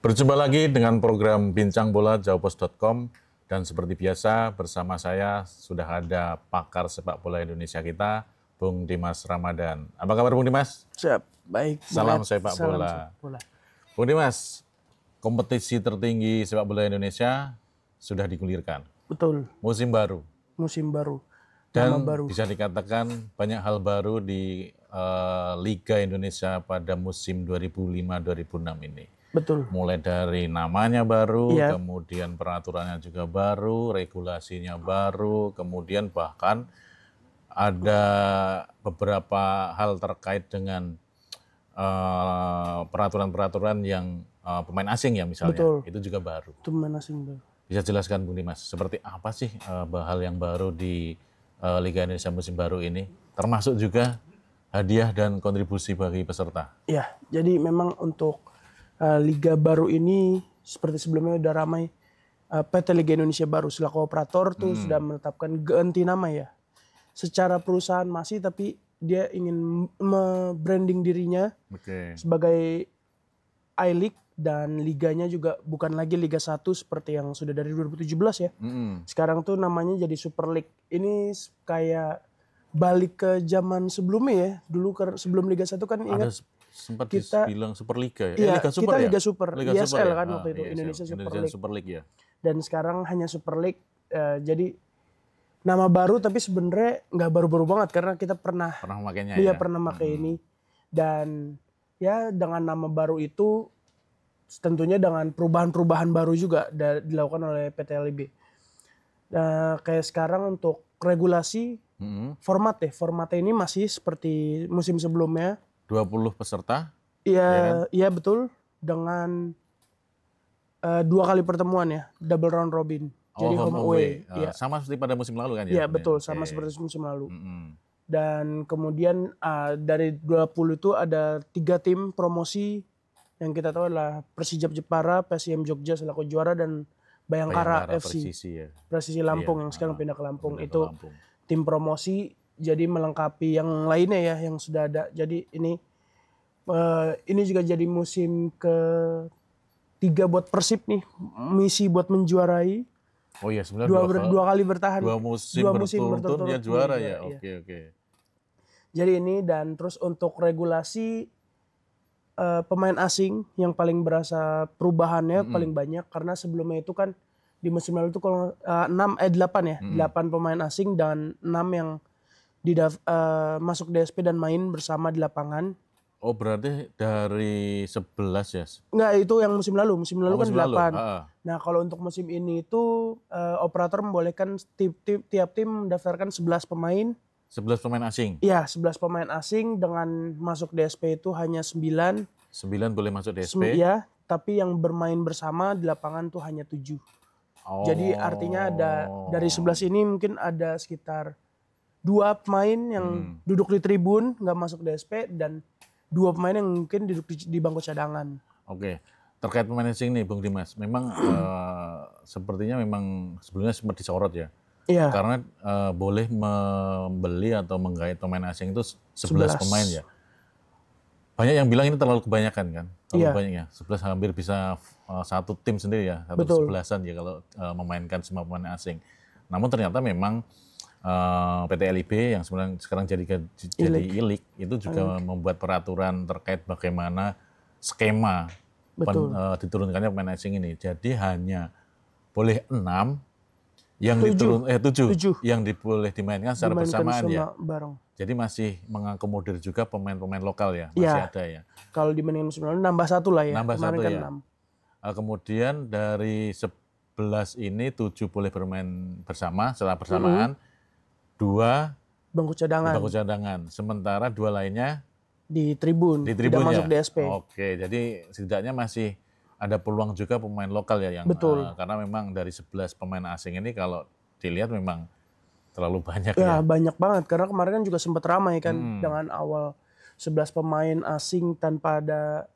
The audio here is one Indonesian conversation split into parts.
Berjumpa lagi dengan program Bincang Bola Jawpos.com dan seperti biasa bersama saya sudah ada pakar sepak bola Indonesia kita, Bung Dimas Ramadan. Apa kabar Bung Dimas? Siap, baik. Salam sepak bola. Bung Dimas, kompetisi tertinggi sepak bola Indonesia sudah digulirkan. Betul. Musim baru. Musim baru. Dan baru. bisa dikatakan banyak hal baru di Liga Indonesia pada musim 2005-2006 ini. Betul. Mulai dari namanya baru, kemudian peraturannya juga baru, regulasinya baru, kemudian bahkan ada beberapa hal terkait dengan peraturan-peraturan yang pemain asing ya misalnya. Betul. Itu juga baru. Itu pemain asing baru. Bisa jelaskan Bung Dimas, seperti apa sih hal yang baru di Liga Indonesia musim baru ini, termasuk juga hadiah dan kontribusi bagi peserta? Ya, jadi memang untuk Liga baru ini seperti sebelumnya udah ramai, PT Liga Indonesia Baru selaku operator tuh sudah menetapkan ganti nama ya. Secara perusahaan masih, tapi dia ingin branding dirinya sebagai I-League dan liganya juga bukan lagi Liga 1 seperti yang sudah dari 2017 ya. Sekarang tuh namanya jadi Super League. Ini kayak balik ke zaman sebelumnya ya. Dulu sebelum Liga 1 kan ingat sempat kita bilang Superliga ya? Iya, Liga Super kita ya? Liga Super, Liga ISL Super ya? kan waktu itu, Indonesia Super League ya. Dan sekarang hanya Super League, jadi nama baru tapi sebenarnya nggak baru-baru banget karena kita pernah memakainya ya. Pernah pakai ini. Dan ya dengan nama baru itu tentunya dengan perubahan-perubahan baru juga dilakukan oleh PT LIB. Kayak sekarang untuk regulasi formatnya ini masih seperti musim sebelumnya. 20 peserta? Iya, iya betul. Dengan 2 kali pertemuan ya, double round robin. Jadi home away. Sama seperti pada musim lalu kan ya? Iya betul, sama seperti musim lalu. Dan kemudian dari 20 itu ada 3 tim promosi yang kita tahu adalah Persijap Jepara, PSIM Jogja selaku juara, dan Bayangkara FC. Presisi Lampung yang sekarang pindah ke Lampung. Itu tim promosi, jadi melengkapi yang lainnya ya yang sudah ada. Jadi ini juga jadi musim ke-3 buat Persib nih, misi buat menjuarai. Oh iya, sebenarnya dua kali bertahan. Dua musim berturut-turut dia juara ya. Oke. Jadi ini, dan terus untuk regulasi pemain asing yang paling berasa perubahannya paling banyak, karena sebelumnya itu kan di musim lalu itu kalau 8 ya, 8 pemain asing dan 6 yang masuk DSP dan main bersama di lapangan. Oh berarti dari 11 ya? Enggak, itu yang musim lalu. Musim lalu kan 8. Nah kalau untuk musim ini itu operator membolehkan tiap tim mendaftarkan 11 pemain. 11 pemain asing? Iya, 11 pemain asing dengan masuk DSP itu hanya 9. 9 boleh masuk DSP? Iya, tapi yang bermain bersama di lapangan tuh hanya 7. Jadi artinya ada dari 11 ini mungkin ada sekitar 2 pemain yang duduk di tribun nggak masuk DSP, dan 2 pemain yang mungkin duduk di bangku cadangan. Oke, terkait pemain asing nih Bung Dimas, memang sepertinya memang sebelumnya sempat disorot ya. Iya. Karena boleh membeli atau menggait pemain asing itu 11 pemain ya. Banyak yang bilang ini terlalu kebanyakan kan. Terlalu banyak ya. 11 hampir bisa satu tim sendiri ya. Satu 11-an ya kalau memainkan semua pemain asing. Namun ternyata memang PT LIB yang sekarang jadi I-League itu juga membuat peraturan terkait bagaimana skema diturunkannya pemain asing ini. Jadi hanya boleh 6 yang 7 yang boleh dimainkan secara bersamaan ya. Bareng. Jadi masih mengakomodir juga pemain-pemain lokal ya, masih ada ya. Kalau dibandingin musim lalu nambah 1 lah ya. Nambah 1 kan ya. 6. Kemudian dari 11 ini 7 boleh bermain bersama secara bersamaan. 2 bangku cadangan. Sementara 2 lainnya di tribun. Tidak masuk DSP. Oke, jadi setidaknya masih ada peluang juga pemain lokal ya yang karena memang dari 11 pemain asing ini kalau dilihat memang terlalu banyak ya. Banyak banget, karena kemarin kan juga sempat ramai kan dengan awal 11 pemain asing tanpa ada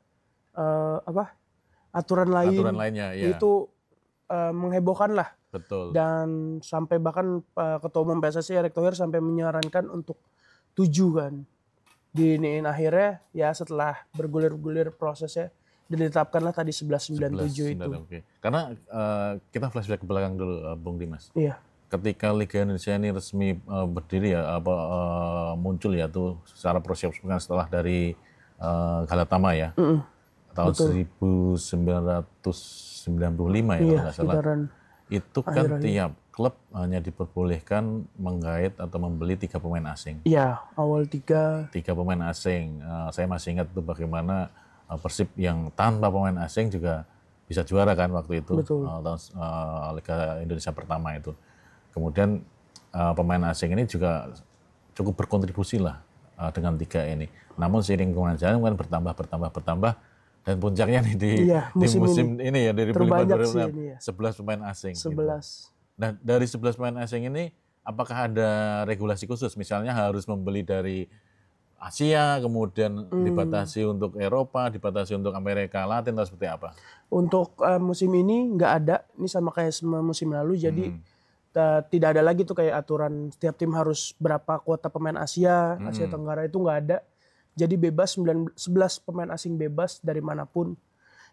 aturan lainnya ya. Itu menghebohkan lah. Betul. Dan sampai bahkan Ketua Umum PSSI Erick Thohir sampai menyarankan untuk 7 kan. Diiniin akhirnya ya setelah bergulir-gulir prosesnya dan ditetapkanlah tadi 1197 itu. Okay. Karena kita flashback ke belakang dulu, Bung Dimas. Iya. Ketika Liga Indonesia ini resmi berdiri ya, muncul ya tuh secara prosedur setelah dari Galatama ya, tahun 1995 ya, kalau nggak salah. Itu kan tiap klub hanya diperbolehkan menggait atau membeli 3 pemain asing. Iya, awal 3 pemain asing. Saya masih ingat tuh bagaimana Persib yang tanpa pemain asing juga bisa juara kan waktu itu. Betul. Tahun Liga Indonesia pertama itu. Kemudian pemain asing ini juga cukup berkontribusi lah dengan 3 ini. Namun seiring kemudian kan bertambah dan puncaknya nih di musim ini ya dari 2005-2006 11 pemain asing. 11. Gitu. Nah, dari 11 pemain asing ini apakah ada regulasi khusus? Misalnya harus membeli dari Asia, kemudian dibatasi untuk Eropa, dibatasi untuk Amerika Latin atau seperti apa? Untuk musim ini nggak ada. Ini sama kayak musim lalu. Jadi tidak ada lagi tuh kayak aturan setiap tim harus berapa kuota pemain Asia Tenggara, itu nggak ada. Jadi bebas 11 pemain asing bebas dari manapun.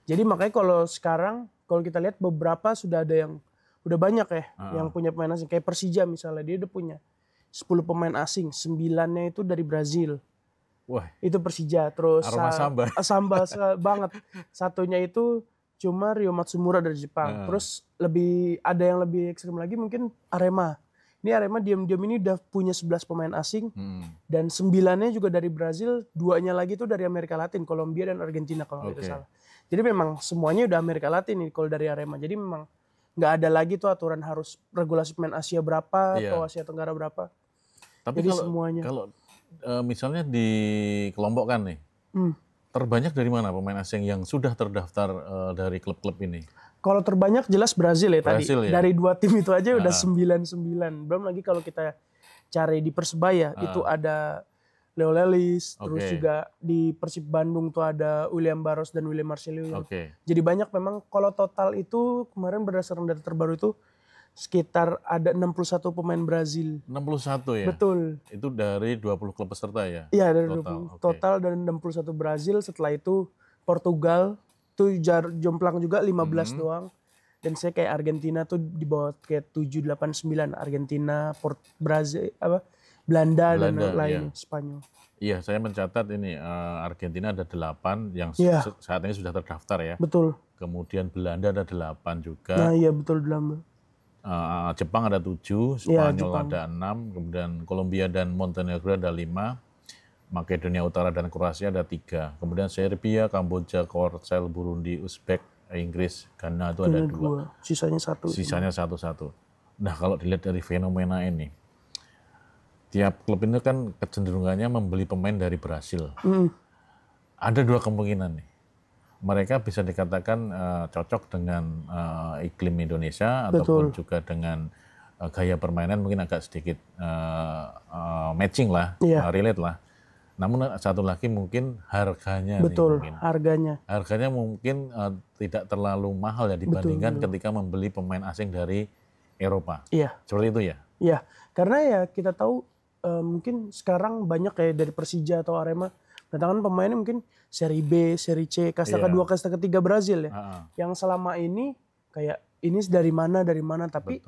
Jadi makanya kalau sekarang kalau kita lihat beberapa sudah ada yang udah banyak ya yang punya pemain asing. Kayak Persija misalnya, dia udah punya 10 pemain asing, 9-nya itu dari Brazil. Wah, itu Persija. Terus sambal banget. Satunya itu cuma Ryo Matsumura dari Jepang. Terus ada yang lebih ekstrem lagi mungkin Arema. Ini Arema diam-diam ini udah punya 11 pemain asing dan 9-nya juga dari Brazil, 2-nya lagi itu dari Amerika Latin, Kolombia dan Argentina kalau nggak salah. Jadi memang semuanya udah Amerika Latin nih kalau dari Arema. Jadi memang nggak ada lagi tuh aturan harus regulasi pemain Asia berapa atau Asia Tenggara berapa. Tapi jadi kalau misalnya dikelompokkan nih, terbanyak dari mana pemain asing yang sudah terdaftar dari klub-klub ini? Kalau terbanyak jelas Brazil ya tadi. Ya? Dari 2 tim itu aja udah 99. Belum lagi kalau kita cari di Persebaya itu ada Leo Lelis, terus juga di Persib Bandung tuh ada William Barros dan William Marcelino. Jadi banyak memang. Kalau total itu kemarin berdasarkan data terbaru itu sekitar ada 61 pemain Brazil. 61 ya? Betul. Itu dari 20 klub peserta ya? Iya, dari total dan 61 Brazil. Setelah itu Portugal itu jomplang juga 15 doang. Dan saya kayak Argentina tuh di bawah kayak 7, 8, 9. Argentina, Brazil, Belanda dan lain, Spanyol. Iya, saya mencatat ini Argentina ada 8 yang saat ini sudah terdaftar ya. Betul. Kemudian Belanda ada 8 juga. Nah iya betul, Belanda. Jepang ada 7, Spanyol ada 6, kemudian Kolombia dan Montenegro ada 5. Makedonia Utara dan Kroasia ada 3. Kemudian Serbia, Kamboja, Korsel, Burundi, Uzbek, Inggris, Ghana itu ada 2. Sisanya 1. Sisanya 1. Nah kalau dilihat dari fenomena ini, tiap klub ini kan kecenderungannya membeli pemain dari Brasil. Ada 2 kemungkinan nih. Mereka bisa dikatakan cocok dengan iklim Indonesia ataupun juga dengan gaya permainan mungkin agak sedikit matching lah, relate lah. Namun satu lagi mungkin harganya. Betul, nih, harganya mungkin tidak terlalu mahal ya dibandingkan ketika membeli pemain asing dari Eropa. Iya. Seperti itu ya? Iya, karena ya kita tahu mungkin sekarang banyak kayak dari Persija atau Arema datangkan pemainnya mungkin seri B, seri C, kasta kedua, kasta ketiga Brazil ya. Yang selama ini kayak ini dari mana, tapi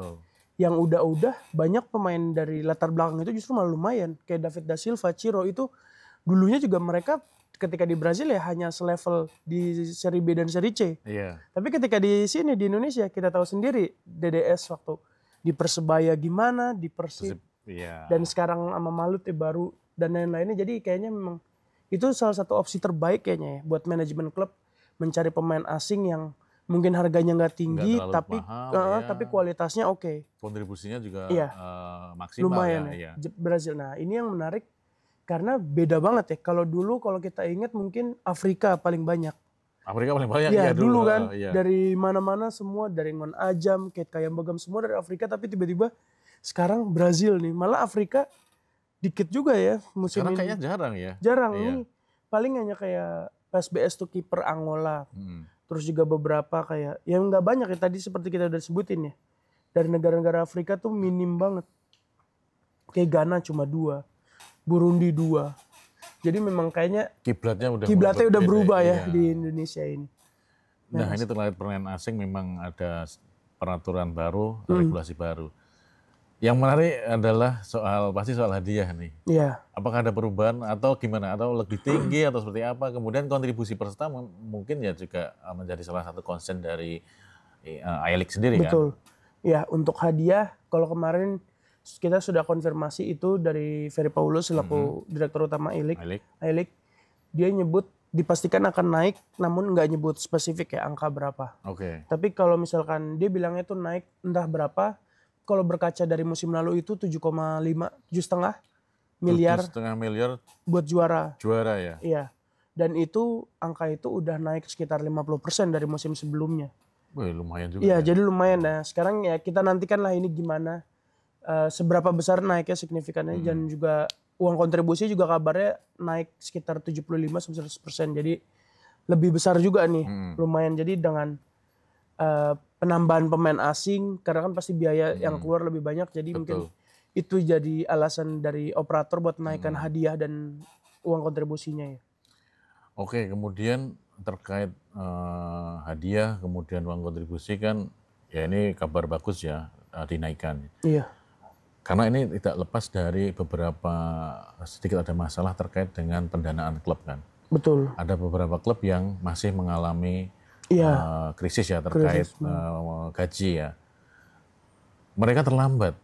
yang udah banyak pemain dari latar belakang itu justru malah lumayan. Kayak David da Silva, Ciro itu dulunya juga mereka ketika di Brazil ya hanya selevel di seri B dan seri C. Tapi ketika di sini di Indonesia kita tahu sendiri DDS waktu di Persebaya gimana, di Persib. Dan sekarang sama Malut ya baru dan lain-lainnya. Jadi kayaknya memang itu salah satu opsi terbaik kayaknya ya buat manajemen klub mencari pemain asing yang mungkin harganya nggak tinggi tapi mahal, tapi kualitasnya oke. Kontribusinya juga maksimal lumayan ya. Brazil. Nah ini yang menarik karena beda banget ya. Kalau dulu kalau kita ingat mungkin Afrika paling banyak. Ya dulu kan dari mana-mana semua, dari Ngon Ajam, Kayam Bagam semua dari Afrika, tapi tiba-tiba sekarang Brazil nih. Malah Afrika dikit juga ya musim sekarang ini. Kayaknya jarang ya. Jarang nih. Paling hanya kayak PSBS tuh kiper Angola. Terus juga beberapa kayak yang nggak banyak ya tadi seperti kita udah sebutin ya. Dari negara-negara Afrika tuh minim banget. Kayak Ghana cuma 2. Burundi 2. Jadi memang kayaknya kiblatnya udah berubah ya di Indonesia ini. Nah, ini terkait pemain asing memang ada peraturan baru, regulasi baru. Yang menarik adalah pasti soal hadiah nih. Iya. Apakah ada perubahan atau gimana? Atau lebih tinggi atau seperti apa? Kemudian kontribusi peserta mungkin ya juga menjadi salah satu concern dari I-League sendiri kan? Betul. Ya, untuk hadiah, kalau kemarin kita sudah konfirmasi itu dari Ferry Paulus selaku Direktur Utama I-League. Dia nyebut dipastikan akan naik, namun nggak nyebut spesifik ya angka berapa. Oke. Tapi kalau misalkan dia bilangnya itu naik entah berapa, kalau berkaca dari musim lalu itu 7,5, 7,5 miliar. 7,5 miliar buat juara. Juara ya? Iya. Dan itu angka itu udah naik sekitar 50% dari musim sebelumnya. Wih, lumayan juga. Iya, jadi lumayan. Nah, sekarang ya kita nantikan lah ini gimana. Seberapa besar naiknya signifikannya dan juga uang kontribusi juga kabarnya naik sekitar 75-100%. Jadi lebih besar juga nih, lumayan. Jadi dengan penambahan pemain asing, karena kan pasti biaya yang keluar lebih banyak, jadi mungkin itu jadi alasan dari operator buat menaikkan hadiah dan uang kontribusinya ya. Oke, kemudian terkait hadiah, kemudian uang kontribusi kan, ya ini kabar bagus ya dinaikkan. Iya. Karena ini tidak lepas dari beberapa sedikit ada masalah terkait dengan pendanaan klub kan. Betul. Ada beberapa klub yang masih mengalami krisis ya terkait gaji ya. Mereka terlambat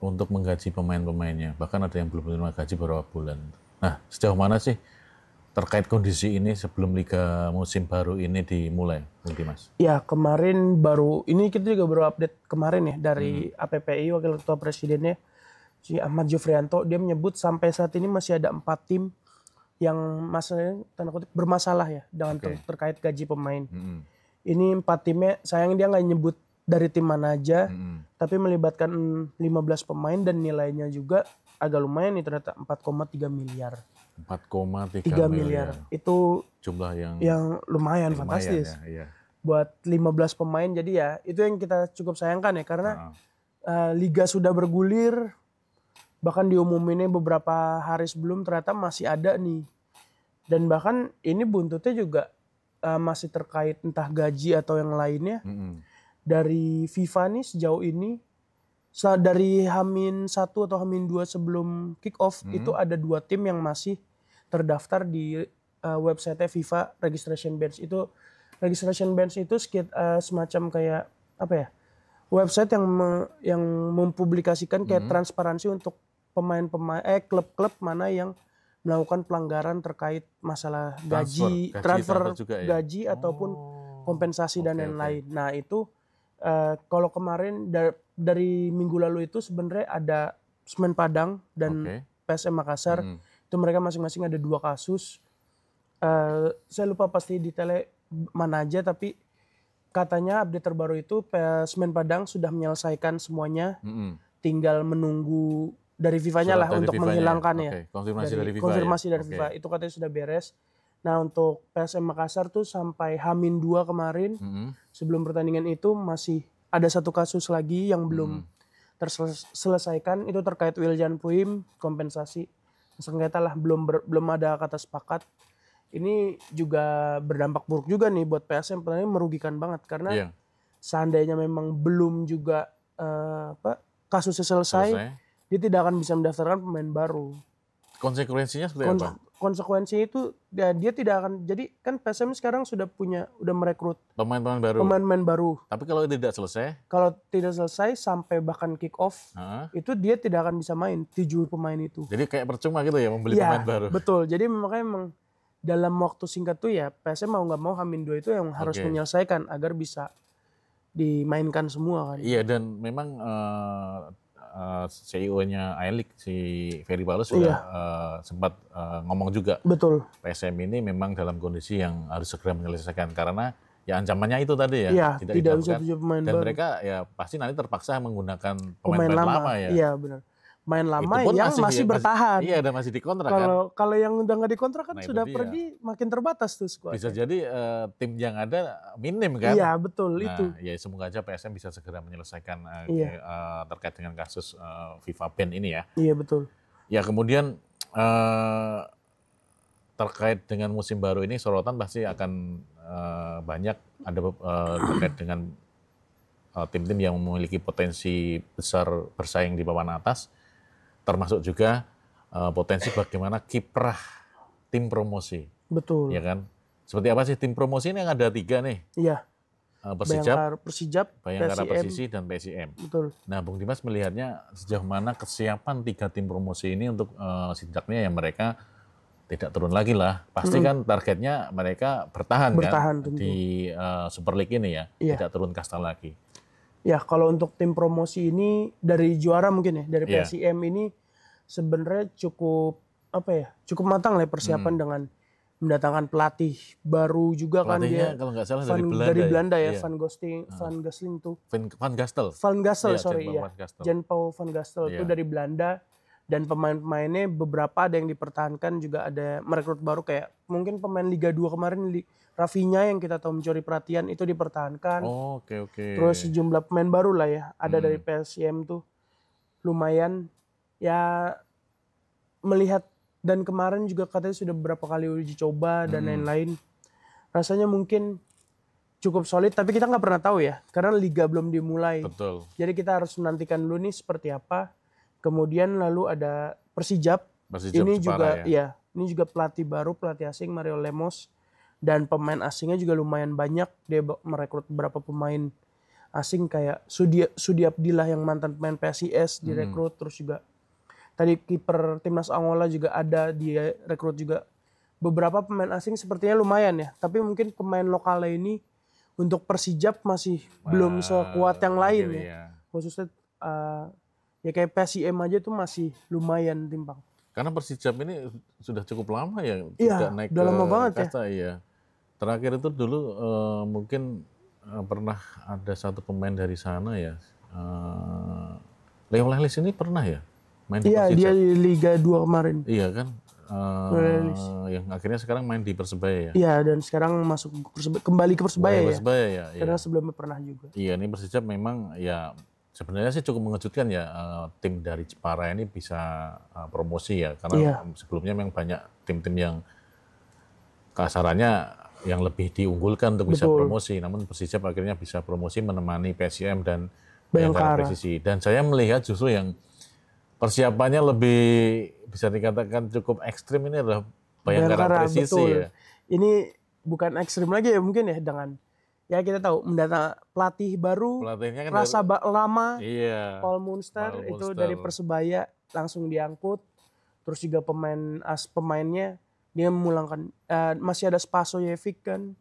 untuk menggaji pemain-pemainnya. Bahkan ada yang belum menerima gaji beberapa bulan. Nah, sejauh mana sih terkait kondisi ini sebelum liga musim baru ini dimulai, Bung Dimas? Ya, kemarin ini kita juga baru update kemarin ya dari APPI, Wakil Ketua Presidennya, si Ahmad Jufrianto, dia menyebut sampai saat ini masih ada 4 tim yang tanda kutip bermasalah ya dengan terkait gaji pemain. Ini 4 timnya, sayang dia nggak nyebut dari tim mana aja, tapi melibatkan 15 pemain dan nilainya juga agak lumayan nih, ternyata 4,3 miliar. 4,3 miliar. Itu jumlah yang lumayan fantastis. Ya. Buat 15 pemain, jadi ya itu yang kita cukup sayangkan ya, karena liga sudah bergulir, bahkan diumuminnya beberapa hari sebelum ternyata masih ada nih. Dan bahkan ini buntutnya juga masih terkait entah gaji atau yang lainnya. Dari FIFA nih sejauh ini, dari H-1 atau H-2 sebelum kick off, itu ada 2 tim yang masih terdaftar di website FIFA registration bench. Itu registration bench itu semacam kayak apa ya? Website yang mempublikasikan kayak transparansi untuk klub-klub mana yang melakukan pelanggaran terkait masalah transfer juga ya? Gaji ataupun kompensasi dan lain-lain. Nah, itu kalau kemarin dari minggu lalu itu sebenarnya ada Semen Padang dan PSM Makassar. Itu mereka masing-masing ada 2 kasus. Saya lupa pasti detailnya mana aja, tapi katanya update terbaru itu Semen Padang sudah menyelesaikan semuanya. Tinggal menunggu dari FIFA-nya lah untuk menghilangkan ya. Konfirmasi dari FIFA. Itu katanya sudah beres. Nah, untuk PSM Makassar tuh sampai H-2 kemarin, sebelum pertandingan itu masih ada 1 kasus lagi yang belum terselesaikan. Itu terkait Wiljan Puim, kompensasi. Sengketa lah, belum ada kata sepakat. Ini juga berdampak buruk juga nih buat PSM, pertandingan merugikan banget. Karena seandainya memang belum juga kasusnya selesai, dia tidak akan bisa mendaftarkan pemain baru. Konsekuensinya seperti apa? Konsekuensinya itu dia tidak akan, jadi kan PSM sekarang sudah merekrut pemain-pemain baru. Tapi kalau tidak selesai sampai bahkan kick off, itu dia tidak akan bisa main 7 pemain itu. Jadi kayak percuma gitu ya membeli pemain baru. Betul. Jadi makanya memang dalam waktu singkat tuh ya PSM mau nggak mau H-2 itu yang harus menyelesaikan agar bisa dimainkan semua kan. Iya, dan memang CEO-nya I-League si Ferry Paulus sudah sempat ngomong juga. Betul. PSM ini memang dalam kondisi yang harus segera menyelesaikan karena ya ancamannya itu tadi ya, iya, tidak bisa 7 pemain dan baru. Mereka ya pasti nanti terpaksa menggunakan pemain lama ya. Iya, benar. Main lama yang masih bertahan. Iya, dan masih dikontrak Kalau yang udah nggak dikontrak kan sudah pergi, makin terbatas tuh squad. Bisa jadi tim yang ada minim kan. Iya, betul. Itu. Ya semoga aja PSM bisa segera menyelesaikan terkait dengan kasus FIFA ban ini ya. Iya, betul. Ya kemudian terkait dengan musim baru ini sorotan pasti akan banyak ada terkait dengan tim-tim yang memiliki potensi besar bersaing di papan atas, termasuk juga potensi bagaimana kiprah tim promosi. Betul. Ya kan? Seperti apa sih tim promosi ini yang ada 3 nih? Iya. Persijap, Bayangkara Persisi, dan PSIM. Betul. Nah, Bung Dimas melihatnya sejauh mana kesiapan 3 tim promosi ini untuk setidaknya yang mereka tidak turun lagi lah. Pasti kan targetnya mereka bertahan kan tentu. di Super League ini ya, tidak turun kasta lagi. Ya, kalau untuk tim promosi ini dari juara mungkin ya, dari PSIM ini sebenarnya cukup matang lah persiapan dengan mendatangkan pelatih baru juga. Pelatihnya, kan dia kalau nggak salah dari Belanda ya, Van Gastel tuh. Van Gastel, sorry ya. Jan-Paul Van Gastel itu dari Belanda, dan pemain-pemainnya beberapa ada yang dipertahankan, juga ada merekrut baru kayak mungkin pemain Liga 2 kemarin Rafinha yang kita tahu mencuri perhatian itu dipertahankan. Oke. Terus sejumlah pemain baru lah ya, ada dari PSIM tuh lumayan ya, melihat. Dan kemarin juga katanya sudah beberapa kali uji coba dan lain-lain. Rasanya mungkin cukup solid, tapi kita nggak pernah tahu ya, karena liga belum dimulai. Betul. Jadi kita harus menantikan dulu nih seperti apa. Kemudian lalu ada Persijap ini juga ini juga pelatih baru, pelatih asing Mario Lemos, dan pemain asingnya juga lumayan banyak. Dia merekrut beberapa pemain asing kayak Sudi Abdillah yang mantan pemain PSIS direkrut, terus juga tadi kiper timnas Angola juga ada, dia rekrut juga. Beberapa pemain asing sepertinya lumayan ya, tapi mungkin pemain lokalnya ini untuk Persijap masih belum sekuat yang lain ya. Khususnya ya kayak PSIM aja tuh masih lumayan timpang. Karena Persijap ini sudah cukup lama ya, tidak naik udah lama banget kasta, ya. Terakhir itu dulu mungkin pernah ada satu pemain dari sana ya, Leo Lelis ini pernah ya? Iya, dia di Liga 2 kemarin. Iya kan, yang akhirnya sekarang main di Persebaya ya. Iya, dan sekarang kembali ke Persebaya ya. Persebaya ya. Karena sebelumnya pernah juga. Iya, ini Persijap memang ya sebenarnya sih cukup mengejutkan ya, tim dari Jepara ini bisa promosi ya, karena sebelumnya memang banyak tim-tim yang kasarannya yang lebih diunggulkan untuk bisa promosi, namun Persijap akhirnya bisa promosi menemani PSIM dan Bayangkara Persisi. Dan saya melihat justru yang persiapannya lebih bisa dikatakan cukup ekstrim ini adalah Bayangkara Persisi ya. Ini bukan ekstrim lagi ya mungkin ya, dengan ya kita tahu mendatang pelatih baru, kan rasa lama, Paul Munster itu dari Persebaya langsung diangkut. Terus juga pemainnya dia memulangkan, masih ada Spasojevic kan,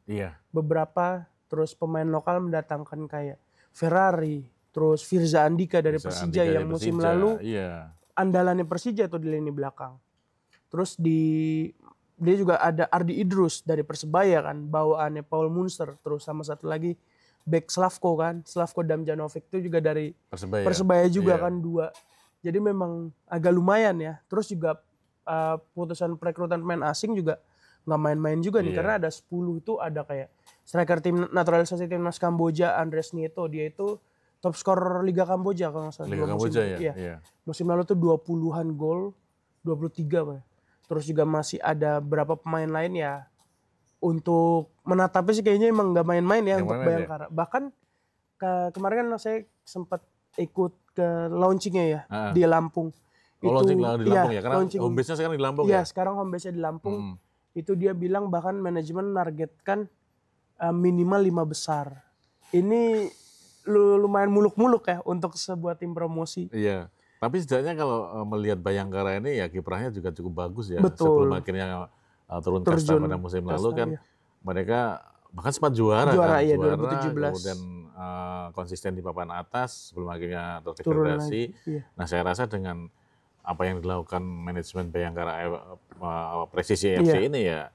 beberapa. Terus pemain lokal mendatangkan kayak Ferrari, terus Firza Andika dari Persija yang musim lalu andalannya Persija tuh di lini belakang. Terus dia juga ada Ardi Idrus dari Persebaya kan, bawaannya Paul Munster. Terus sama satu lagi back Slavko Damjanovic itu juga dari Persebaya juga kan, 2. Jadi memang agak lumayan ya. Terus juga putusan perekrutan pemain asing juga nggak main-main juga nih, karena ada 10 itu ada kayak striker tim naturalisasi timnas Kamboja Andres Nieto, dia itu top skor Liga Kamboja kalau nggak salah. Liga Kamboja ya. Musim lalu tuh 20-an gol, 23 Pak. Terus juga masih ada berapa pemain lain ya. Untuk menatapnya sih kayaknya emang nggak main-main ya untuk Bayangkara. Bahkan kemarin kan saya sempat ikut ke launchingnya ya di Lampung. Launching di Lampung ya, karena home base-nya sekarang di Lampung ya? Iya, sekarang home base-nya di Lampung. Itu dia bilang bahkan manajemen nargetkan minimal 5 besar. Ini lumayan muluk-muluk ya untuk sebuah tim promosi. Iya, tapi setidaknya kalau melihat Bayangkara ini ya kiprahnya juga cukup bagus ya. Betul. Sebelum akhirnya turun kasta pada musim lalu kan, mereka bahkan sempat juara kan, iya, 2017. Kemudian konsisten di papan atas sebelum akhirnya terdegradasi. Nah, saya rasa dengan apa yang dilakukan manajemen Bayangkara Persisi FC ini ya,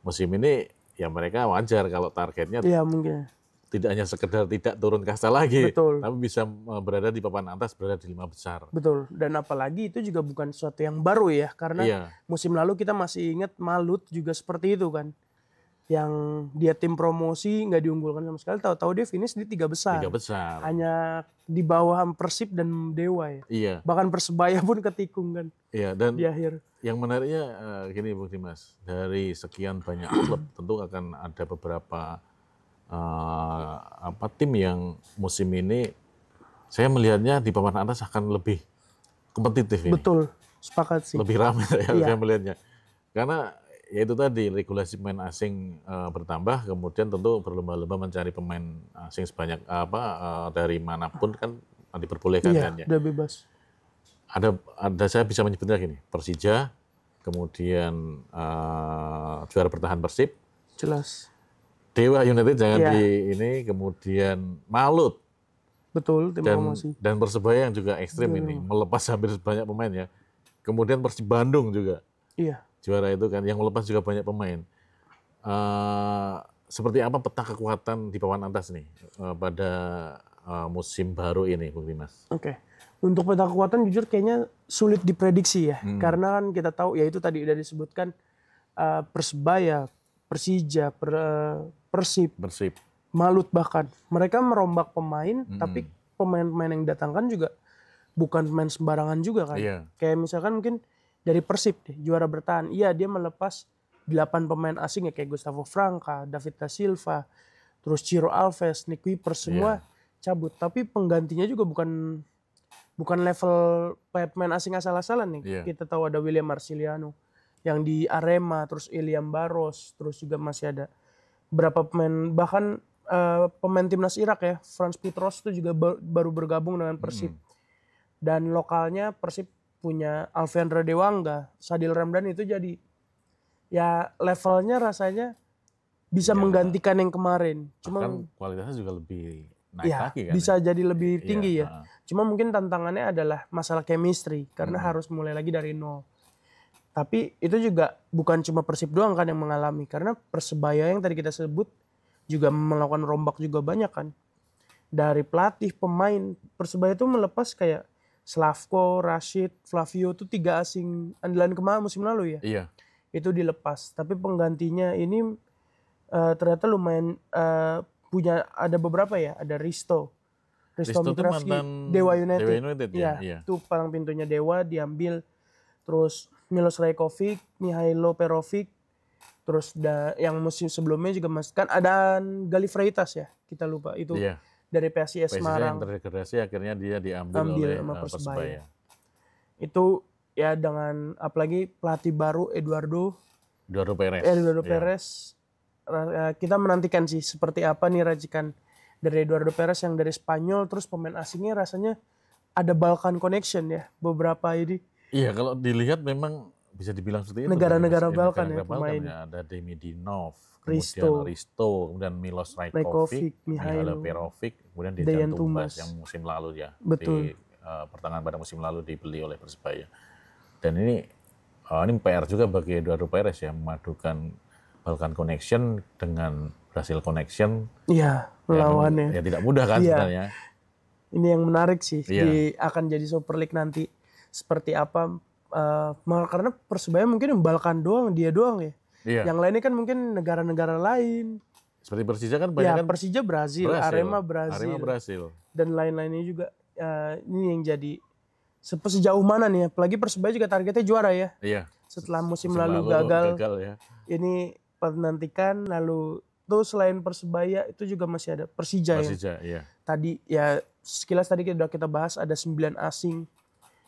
musim ini ya mereka wajar kalau targetnya mungkin tidak hanya sekedar tidak turun kasta lagi, tapi bisa berada di papan atas, berada di 5 besar. Betul, dan apalagi itu juga bukan sesuatu yang baru ya, karena musim lalu kita masih ingat Malut juga seperti itu kan. yang dia tim promosi nggak diunggulkan sama sekali, tahu-tahu dia finish di 3 besar. 3 besar. Hanya di bawah Persib dan Dewa ya. Iya. Bahkan Persebaya pun ketikung kan. Iya, dan di akhir. Yang menariknya gini Bung Dimas, dari sekian banyak klub tentu akan ada beberapa tim yang musim ini saya melihatnya di papan atas akan lebih kompetitif ini. Betul, sepakat sih. Lebih ramai saya melihatnya. Karena ya itu tadi regulasi pemain asing bertambah, kemudian tentu berlomba-lomba mencari pemain asing sebanyak dari manapun kan diperbolehkan kan ya. Udah bebas. Ada saya bisa menyebutnya gini, Persija, kemudian juara bertahan Persib, jelas. Dewa United jangan kemudian Malut. Betul, tim promosi. Dan Persebaya yang juga ekstrim ini, melepas hampir banyak pemain ya. Kemudian Persib Bandung juga. Iya. Juara itu kan, yang melepas juga banyak pemain. Seperti apa peta kekuatan di papan atas nih pada musim baru ini, Bung Dimas? Oke. Untuk peta kekuatan jujur kayaknya sulit diprediksi ya. Karena kan kita tahu ya itu tadi udah disebutkan Persebaya, Persija, Persib, Malut bahkan. Mereka merombak pemain, tapi pemain-pemain yang datangkan juga bukan pemain sembarangan juga kan. Iya. Kayak misalkan mungkin dari Persib deh, juara bertahan. Iya, dia melepas 8 pemain asing ya kayak Gustavo Franca, David da Silva, terus Ciro Alves, Nick Kuiper semua cabut. Tapi penggantinya juga bukan level pemain asing asal-asalan nih. Kita tahu ada William Marciliano yang di Arema, terus Iliam Barros, terus juga masih ada berapa pemain, bahkan pemain timnas Irak ya, Frans Petros itu juga baru bergabung dengan Persib. Dan lokalnya Persib punya Alvendra Dewangga, Sadil Ramdhani itu jadi ya levelnya rasanya bisa menggantikan yang kemarin. Cuma kan kualitasnya juga lebih naik lagi kan. Bisa jadi lebih tinggi ya. Cuma mungkin tantangannya adalah masalah chemistry karena harus mulai lagi dari nol. Tapi itu juga bukan cuma Persib doang kan yang mengalami, karena Persebaya yang tadi kita sebut juga melakukan rombak juga banyak kan. Dari pelatih, pemain, Persebaya itu melepas kayak Slavko, Rashid, Flavio itu 3 asing andalan kemarin musim lalu ya. Iya. Itu dilepas. Tapi penggantinya ini ternyata lumayan punya, ada beberapa ya. Ada Risto Mitravski, Dewa United. Iya. Itu palang pintunya Dewa diambil. Terus Milos Rajkovic, Mihailo Perovic. Terus yang musim sebelumnya juga kan ada Gali Freitas ya. Kita lupa itu. Iya. Dari PSIS Semarang. Yang terdegradasi akhirnya dia diambil oleh Persebaya. Itu ya dengan apalagi pelatih baru Eduardo Perez. Kita menantikan sih seperti apa nih racikan dari Eduardo Perez yang dari Spanyol, terus pemain asingnya rasanya ada Balkan connection ya beberapa ini. Iya, kalau dilihat memang bisa dibilang seperti itu. Negara-negara Balkan ya pemain. Ada Demidinov, Risto, kemudian Milos Rajkovic, Mihailo Perovic, kemudian Dejan Tumbas yang musim lalu ya. Betul. Di pertengahan pada musim lalu dibeli oleh Persebaya. Dan ini PR juga bagi Eduardo Perez ya, memadukan Balkan Connection dengan Brazil Connection. Iya, melawannya. Ya tidak mudah kan sebenarnya. Ini yang menarik sih, akan jadi Super League nanti seperti apa. Karena Persebaya mungkin Balkan doang, dia doang ya. Iya. Yang lainnya kan mungkin negara-negara lain. Seperti Persija kan banyak kan. Persija Brazil, Arema Brazil. Dan lain-lainnya juga. Ini yang jadi sejauh mana nih, apalagi Persebaya juga targetnya juara ya. Iya. Setelah musim lalu gagal ya. Ini menantikan. Lalu tuh selain Persebaya itu juga masih ada Persija iya. Tadi ya sekilas tadi kita bahas ada 9 asing.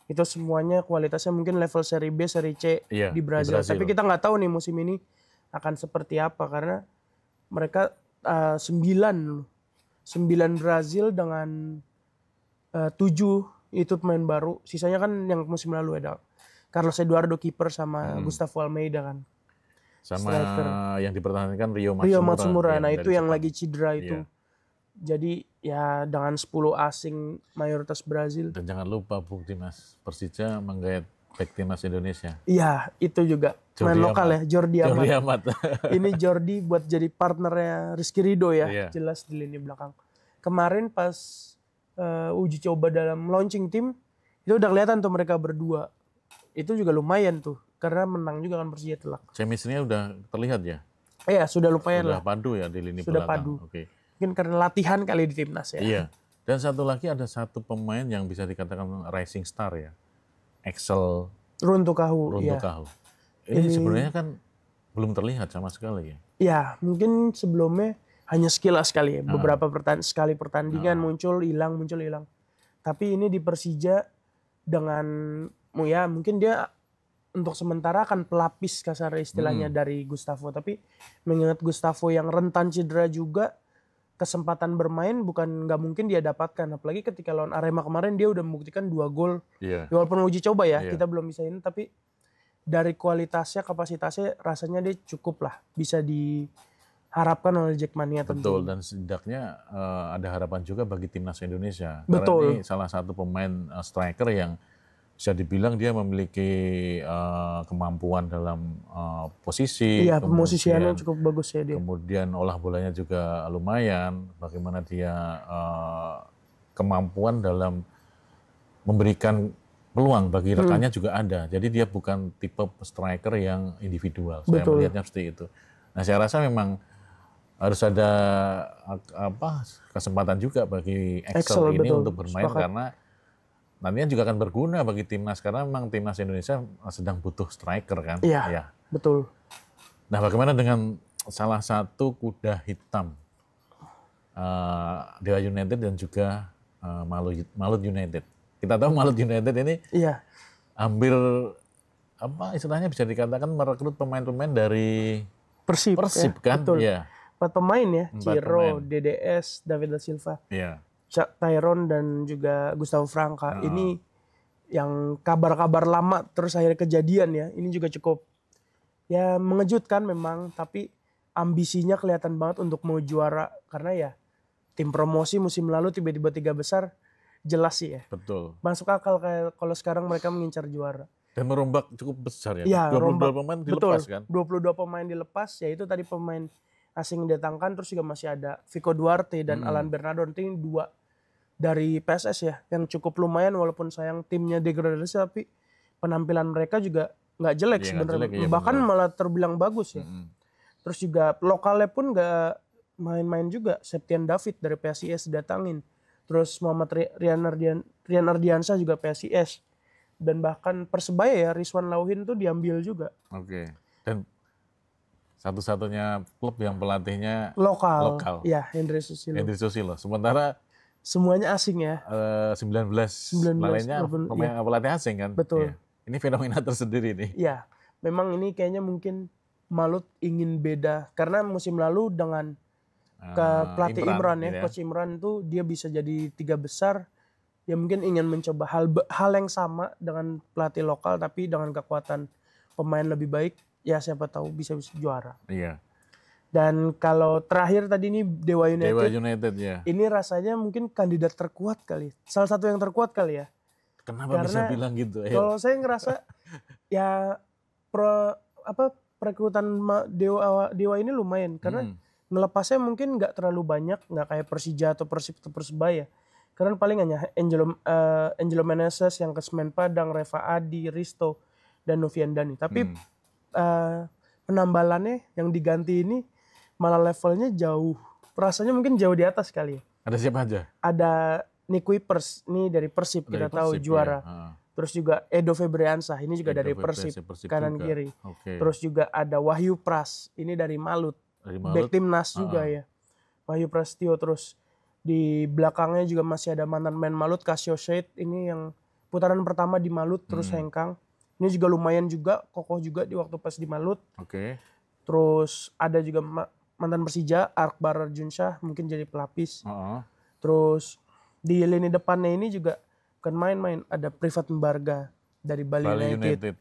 Itu semuanya kualitasnya mungkin level seri B, seri C di Brazil. Tapi kita nggak tahu nih musim ini akan seperti apa karena mereka 9 Brazil dengan 7 itu pemain baru. Sisanya kan yang musim lalu ada Carlos Eduardo kiper sama Gustavo Almeida kan. Sama striker. Yang dipertahankan Rio Matsumura. Nah itu yang lagi cedera itu. Jadi ya dengan 10 asing mayoritas Brazil. Dan jangan lupa Bung Dimas, Persija menggait back timnas Indonesia. Iya, itu juga main lokal ya, Jordi Amat. Ini Jordi buat jadi partnernya Rizky Ridho ya, jelas di lini belakang. Kemarin pas uji coba dalam launching tim, itu udah kelihatan tuh mereka berdua. Itu juga lumayan tuh, karena menang juga kan Persija telak. Chemistry-nya udah terlihat ya? Iya, sudah lumayan Sudah lah. padu ya di lini Sudah belakang. padu. Oke. Mungkin karena latihan kali di timnas ya. Iya. Dan satu lagi ada satu pemain yang bisa dikatakan rising star ya. Axel Runtukahu, iya. Runtukahu. Ini sebenarnya kan belum terlihat sama sekali ya. Ya, mungkin sebelumnya hanya sekilas sekali ya. Beberapa pertandingan muncul hilang. Tapi ini di Persija dengan ya mungkin dia untuk sementara akan pelapis kasar istilahnya dari Gustavo. Tapi mengingat Gustavo yang rentan cedera juga, kesempatan bermain nggak mungkin dia dapatkan. Apalagi ketika lawan Arema kemarin dia udah membuktikan 2 gol. Iya. Walaupun uji coba ya, kita belum bisa ini. Tapi dari kualitasnya, kapasitasnya rasanya dia cukup lah. Bisa diharapkan oleh Jackmania tentu. Betul, dan setidaknya ada harapan juga bagi timnas Indonesia. Betul. Karena ini salah satu pemain striker yang bisa dibilang dia memiliki kemampuan dalam posisi. Iya, pemosisiannya cukup bagus ya dia. Kemudian olah bolanya juga lumayan. Bagaimana dia kemampuan dalam memberikan peluang bagi rekannya juga ada. Jadi dia bukan tipe striker yang individual. Saya melihatnya seperti itu. Nah, saya rasa memang harus ada kesempatan juga bagi Axel ini untuk bermain karena nantinya juga akan berguna bagi timnas karena memang timnas Indonesia sedang butuh striker kan. Iya, betul. Nah, bagaimana dengan salah satu kuda hitam Dewa United dan juga Malut United. Kita tahu Malut United ini hampir istilahnya bisa dikatakan merekrut pemain-pemain dari Persib kan? Betul. Iya. 4 pemain ya, Ciro, DDS, David da Silva, Tyrone dan juga Gustavo Franca. Ini yang kabar-kabar lama terus akhirnya kejadian ya. Ini juga cukup ya mengejutkan memang, tapi ambisinya kelihatan banget untuk mau juara karena ya tim promosi musim lalu tiba-tiba 3 besar jelas sih ya. Betul. Masuk akal kayak kalau sekarang mereka mengincar juara. Dan merombak cukup besar ya. Ya 22 pemain dilepas kan? 22 pemain dilepas, yaitu tadi pemain asing didatangkan, terus juga masih ada Vico Duarte dan Alan Bernardo. Ini 2 dari PSS ya, yang cukup lumayan walaupun sayang timnya degradasi, tapi penampilan mereka juga nggak jelek sebenarnya. Bahkan malah terbilang bagus ya. Terus juga lokalnya pun nggak main-main juga. Septian David dari PSIS didatangin. Terus Muhammad Rian Ardiansyah juga PSIS. Dan bahkan Persebaya ya, Rizwan Lauhin tuh diambil juga. Oke. Dan satu-satunya klub yang pelatihnya lokal. Ya, Hendry Susilo. Sementara semuanya asing ya. 19 lainnya pemain pelatih asing kan. Betul. Ya. Ini fenomena tersendiri nih. Ya, memang ini kayaknya mungkin Malut ingin beda. Karena musim lalu dengan pelatih Imran ya, Coach Imran tuh dia bisa jadi 3 besar. Ya mungkin ingin mencoba hal yang sama dengan pelatih lokal tapi dengan kekuatan pemain lebih baik, ya siapa tahu bisa juara. Iya. Dan kalau terakhir tadi ini Dewa United ya. Ini rasanya mungkin kandidat terkuat kali. Salah satu yang terkuat kali ya. Kenapa bisa bilang gitu? Kalau saya ngerasa ya perekrutan Dewa ini lumayan karena ngelepasnya mungkin nggak terlalu banyak, nggak kayak Persija atau Persib atau Persebaya. Karena paling hanya Angelo Meneses yang ke Semen Padang, Reva Adi, Risto, dan Novian Dani. Tapi penambalannya yang diganti ini malah levelnya jauh. Rasanya mungkin jauh di atas kali ya. Ada siapa aja? Ada Nick Wipers, ini dari Persib kita tahu juara. Ya. Terus juga Edo Febriansah, ini juga dari Persib kanan juga. Kiri. Okay. Terus juga ada Wahyu Pras, ini dari Malut. Back timnas juga ya. Wahyu Prastio, terus di belakangnya juga masih ada mantan main Malut, Casio Shade, ini yang putaran pertama di Malut, terus Hengkang. Ini juga lumayan juga, kokoh juga di waktu pas di Malut. Oke. Terus ada juga mantan Persija, Akbar Arjunsyah, mungkin jadi pelapis. Terus di lini depannya ini juga bukan main-main, ada Privat Mbarga dari Bali United.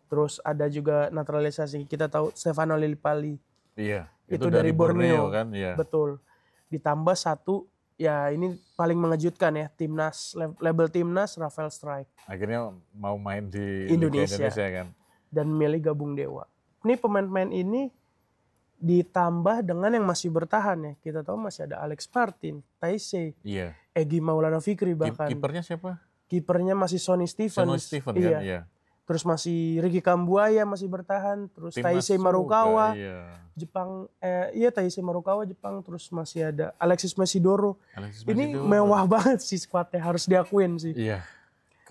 Terus ada juga naturalisasi, kita tahu Stefano Lillipali. Iya, itu dari Borneo kan? Iya. Betul. Ditambah satu, ya ini paling mengejutkan ya, timnas, label timnas Rafael Strike. Akhirnya mau main di Indonesia kan? Dan milih gabung Dewa. Ini pemain-pemain ini ditambah dengan yang masih bertahan ya. Kita tahu masih ada Alex Martin, Taisei, Egy Maulana Fikri bahkan. Kipernya siapa? Kipernya masih Sonny Stevens. Iya. Kan? Iya. Terus masih Ricky Kambuaya masih bertahan, terus Taisei Marukawa, Jepang, Taisei Marukawa Jepang, terus masih ada Alexis Mesidoro. Ini mewah banget sih skuadnya, harus diakuin sih. Iya.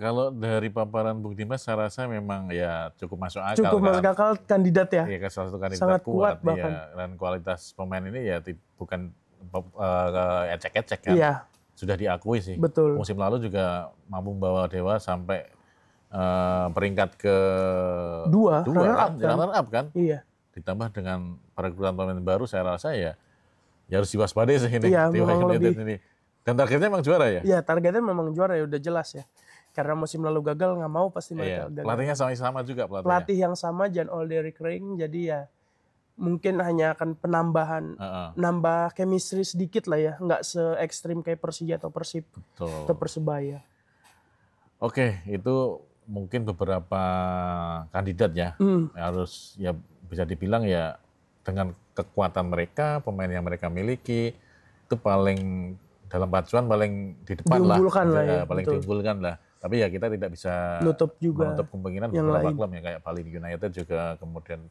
Kalau dari paparan Bung Dimas, saya rasa memang ya cukup masuk akal. Cukup masuk akal, kandidat ya. Iya, salah satu kandidat sangat kuat bahkan. Ya, dan kualitas pemain ini ya bukan ecek-ecek kan. Iya. Sudah diakui sih. Betul. Musim lalu juga mampu membawa Dewa sampai peringkat dua runner up kan. Iya. Ditambah dengan perekrutan pemain baru, saya rasa ya harus diwaspadai sih ini. Iya, ini. Dan targetnya memang juara ya? Iya, targetnya memang juara ya, udah jelas ya. Karena musim lalu gagal, nggak mau pasti mereka gagal. Pelatihnya sama juga pelatihnya. Pelatih yang sama, Jan Alderich Ring, jadi ya mungkin hanya akan penambahan, nambah chemistry sedikit lah ya, nggak se-ekstrim kayak Persija atau Persib atau Persebaya. Oke, itu mungkin beberapa kandidat ya, harus ya bisa dibilang ya dengan kekuatan mereka, pemain yang mereka miliki, itu paling dalam pacuan paling di depan diunggulkan lah ya, paling diunggulkan lah. Tapi ya kita tidak bisa menutup kemungkinan beberapa klub ya kayak Bali United juga, kemudian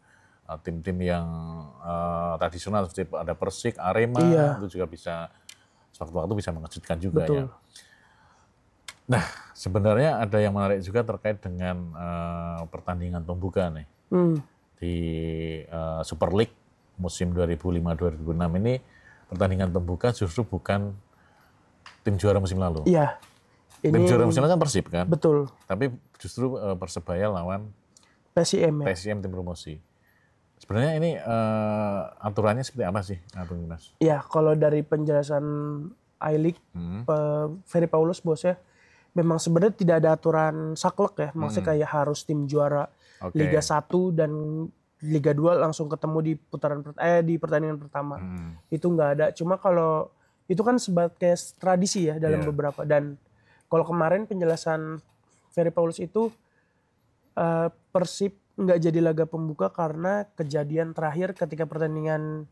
tim-tim yang tradisional seperti ada Persik, Arema itu juga bisa sewaktu-waktu bisa mengejutkan juga. Betul. Ya. Nah, sebenarnya ada yang menarik juga terkait dengan pertandingan pembuka nih di Super League musim 2005-2006 ini. Pertandingan pembuka justru bukan tim juara musim lalu. Iya. Tim juara musim lalu kan Persib kan? Betul. Tapi justru Persebaya lawan PSIM ya? PSIM tim promosi. Sebenarnya ini aturannya seperti apa sih, Bung Dimas? Iya, kalau dari penjelasan I-League, Ferry Paulus bosnya, memang sebenarnya tidak ada aturan saklek ya. Maksudnya kayak harus tim juara Liga 1 dan Liga 2 langsung ketemu di di pertandingan pertama. Itu nggak ada. Cuma kalau itu kan sebagai tradisi ya dalam beberapa. Dan kalau kemarin penjelasan Ferry Paulus itu Persib nggak jadi laga pembuka karena kejadian terakhir ketika pertandingan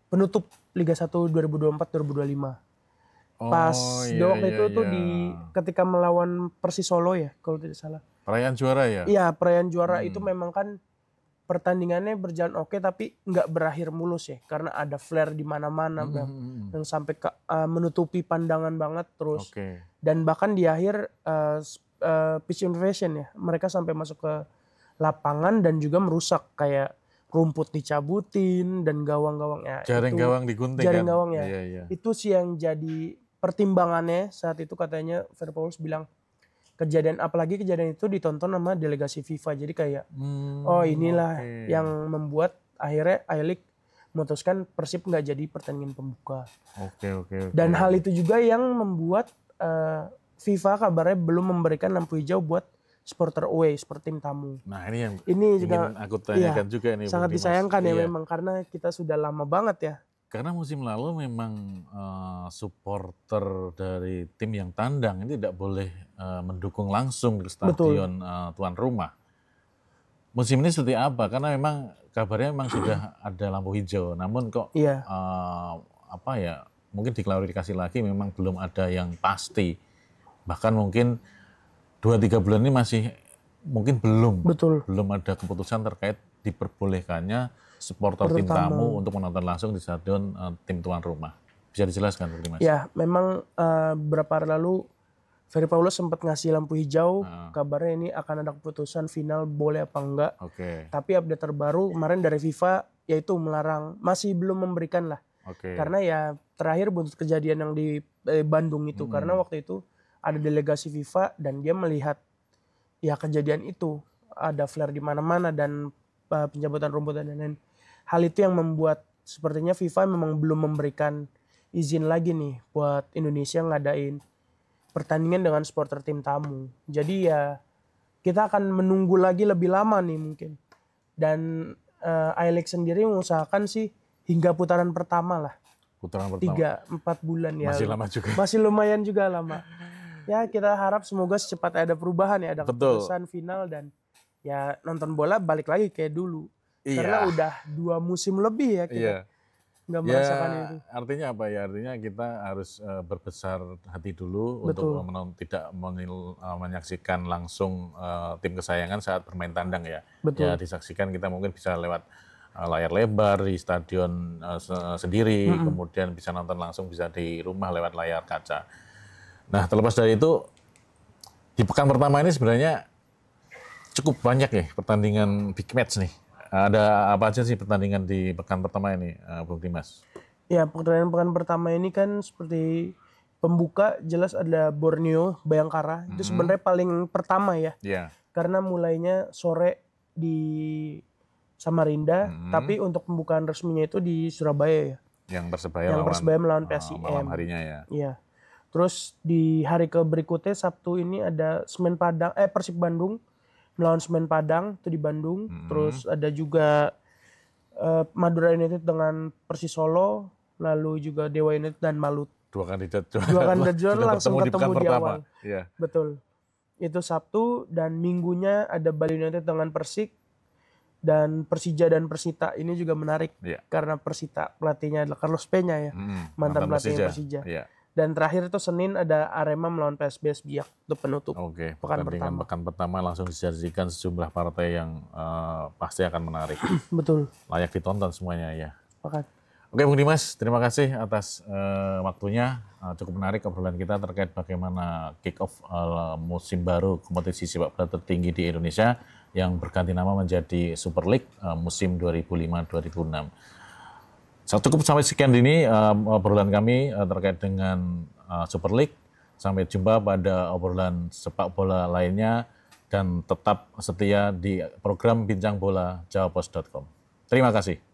penutup Liga 1 2024-2025. Pas waktu itu tuh ketika melawan Persis Solo ya kalau tidak salah. Perayaan juara ya? Iya, perayaan juara itu memang kan pertandingannya berjalan oke tapi nggak berakhir mulus ya karena ada flare di mana-mana yang sampai menutupi pandangan banget terus. Dan bahkan di akhir pitch invasion ya, mereka sampai masuk ke lapangan dan juga merusak kayak rumput dicabutin dan gawang-gawang ya. Jaring gawang digunting jaring kan? Gawang ya. Iya. Itu sih yang jadi pertimbangannya saat itu katanya Ferry Paulus bilang apalagi kejadian itu ditonton sama delegasi FIFA. Jadi kayak inilah yang membuat akhirnya I-League memutuskan Persib nggak jadi pertandingan pembuka. Dan hal itu juga yang membuat FIFA kabarnya belum memberikan lampu hijau buat supporter away seperti tim tamu. Nah ini yang juga aku tanyakan juga nih. Sangat disayangkan ya memang karena kita sudah lama banget ya. Karena musim lalu memang supporter dari tim yang tandang ini tidak boleh mendukung langsung di stadion tuan rumah. Musim ini seperti apa? Karena memang kabarnya memang sudah ada lampu hijau, namun kok mungkin diklarifikasi lagi memang belum ada yang pasti. Bahkan mungkin 2-3 bulan ini masih mungkin belum ada keputusan terkait diperbolehkannya supporter tim tamu untuk menonton langsung di stadion tim tuan rumah. Bisa dijelaskan, Mas? Ya, memang beberapa hari lalu Ferry Paulus sempat ngasih lampu hijau. Kabarnya ini akan ada keputusan final boleh apa enggak. Tapi update terbaru kemarin dari FIFA yaitu melarang, masih belum memberikan lah. Karena ya terakhir buntut kejadian yang di Bandung itu. Karena waktu itu ada delegasi FIFA dan dia melihat ya kejadian itu. Ada flare di mana-mana dan pencabutan rumput dan lain-lain. Hal itu yang membuat sepertinya FIFA memang belum memberikan izin lagi nih buat Indonesia ngadain pertandingan dengan supporter tim tamu. Jadi ya kita akan menunggu lagi lebih lama nih mungkin. Dan I-League sendiri mengusahakan sih hingga putaran pertama lah. Putaran pertama. 3-4 bulan ya. Masih lama juga. Masih lumayan juga lama. Ya kita harap semoga secepat ada perubahan ya. Ada keputusan final dan ya nonton bola balik lagi kayak dulu. Karena udah 2 musim lebih ya kita. nggak merasakan itu. Artinya apa ya? Artinya kita harus berbesar hati dulu untuk tidak menyaksikan langsung tim kesayangan saat bermain tandang ya. Betul. Ya disaksikan kita mungkin bisa lewat layar lebar di stadion sendiri, kemudian bisa nonton langsung bisa di rumah lewat layar kaca. Nah terlepas dari itu, di pekan pertama ini sebenarnya cukup banyak ya pertandingan big match nih. Ada apa aja sih pertandingan di pekan pertama ini, Bung Dimas? Ya, pertandingan pekan pertama ini kan seperti pembuka jelas ada Borneo, Bayangkara. Itu sebenarnya paling pertama ya. Karena mulainya sore di Samarinda, tapi untuk pembukaan resminya itu di Surabaya ya. Yang Persebaya melawan PSIM. Malam harinya ya. Iya. Terus di hari berikutnya Sabtu ini ada Persib Bandung melawan Semen Padang itu di Bandung. Terus ada juga Madura United dengan Persis Solo, lalu juga Dewa United dan Malut. Dua kandidat juara langsung ketemu di awal. Iya. Betul. Itu Sabtu, dan Minggunya ada Bali United dengan Persik, dan Persija dan Persita ini juga menarik karena Persita pelatihnya adalah Carlos Peña ya, mantan pelatih Persija. Dan terakhir itu Senin ada Arema melawan PSBS Biak untuk penutup. Oke, pertandingan pekan pertama langsung disajikan sejumlah partai yang pasti akan menarik. Betul. Layak ditonton semuanya ya. Sepakat. Oke Bung Dimas, terima kasih atas waktunya. Cukup menarik obrolan kita terkait bagaimana kick-off musim baru kompetisi sepak bola tertinggi di Indonesia yang berganti nama menjadi Super League musim 2005-2006. Cukup sampai sekian ini obrolan kami terkait dengan Super League. Sampai jumpa pada obrolan sepak bola lainnya dan tetap setia di program Bincang Bola Jawapos.com. Terima kasih.